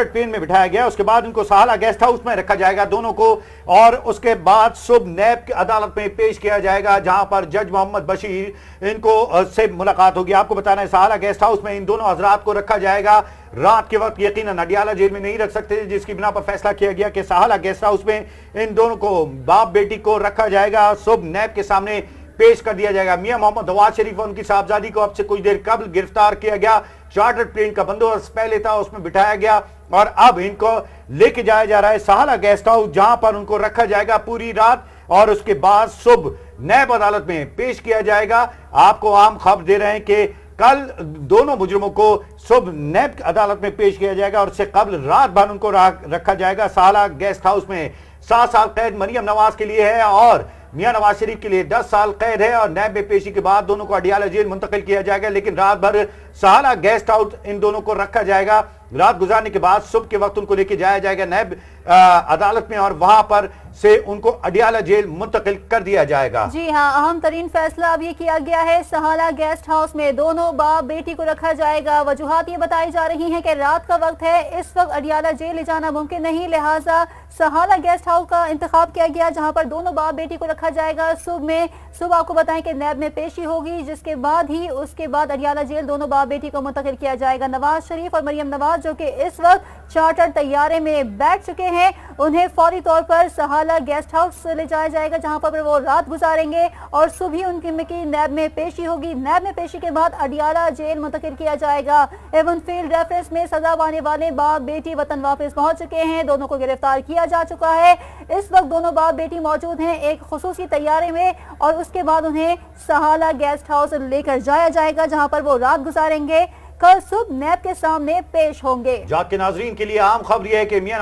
Chartered plane में बिठाया गया। उसके बाद उनको सहाला गेस्ट हाउस में रखा जाएगा दोनों को, और उसके बाद सुबह नैब की अदालत में पेश किया जाएगा, जहां पर जज मोहम्मद बशीर इनको से मुलाकात होगी। आपको बताना है सहाला गेस्ट हाउस में इन दोनों हजरात को रखा जाएगा। रात के वक्त यकीनन अडियाला जेल में नहीं रख सकते, जिसकी बिना पर फैसला किया गया कि सहाला गेस्ट हाउस में इन दोनों को, बाप बेटी को रखा जाएगा। सुबह नैब के सामने पेश कर दिया जाएगा। मियां मोहम्मद नवाज शरीफ और उनकी साहबजादी को अब से कुछ देर कबल गिरफ्तार किया गया। चार्टर्ड प्लेन का बंदोबस्त पहले था, उसमें बिठाया गया और अब इनको लेके जाया जा रहा है सहाला गेस्ट हाउस, जहां पर उनको रखा जाएगा पूरी रात और उसके बाद सुबह नैब अदालत में पेश किया जाएगा। आपको आम खबर दे रहे हैं कि कल दोनों मुजरिमों को सुबह नैब अदालत में पेश किया जाएगा और उससे कबल रात भर उनको रखा जाएगा सहाला गेस्ट हाउस में। 7 साल कैद मरियम नवाज के लिए है और मियां नवाज शरीफ के लिए 10 साल कैद है, और नैब में पेशी के बाद दोनों को अडियाला जेल मुंतकिल किया जाएगा। लेकिन रात भर सहाला गेस्ट हाउस इन दोनों को रखा जाएगा। रात गुजारने के बाद सुबह के वक्त उनको लेके जाया जाएगा नैब अदालत में और वहां पर से उनको अडियाला जेल मुंतकिल कर दिया जाएगा। जी हाँ, अहम तरीन फैसला अब ये किया गया है, सहाला गेस्ट हाउस में दोनों बाप बेटी को रखा जाएगा। वजूहात ये बताई जा रही हैं कि रात का वक्त है, इस वक्त अडियाला जेल ले जाना मुमकिन नहीं, लिहाजा सहाला गेस्ट हाउस का इंतखाब किया गया, जहां पर दोनों बाप बेटी को रखा जाएगा। सुबह आपको बताएं कि नैब में पेशी होगी, जिसके बाद ही उसके बाद अडियाला जेल दोनों बाप बेटी को मुंतकिल किया जाएगा। नवाज शरीफ और मरियम नवाज जो कि इस वक्त चार्टर तैयारे में बैठ चुके हैं, उन्हें फौरी तौर पर सहाला गेस्ट हाउस ले जाया जाएगा, जहां पर वो रात गुजारेंगे और सुबह उनकी नैब में पेशी होगी। नैब में पेशी के बाद अडियाला जेल मुंतकिल किया जाएगा। एवन फील्ड रेफरेंस में सजा पाने वाले बाप बेटी वतन वापस पहुंच चुके हैं, दोनों को गिरफ्तार किया जा चुका है। इस वक्त दोनों बाप बेटी मौजूद हैं एक खुसूसी तैयारे में और उसके बाद उन्हें सहाला गेस्ट हाउस लेकर जाया जाएगा, जहां पर वो रात गुजारेंगे। कल सुबह नैब के सामने पेश होंगे। जाग के नाजरीन के लिए आम खबर यह है कि मियां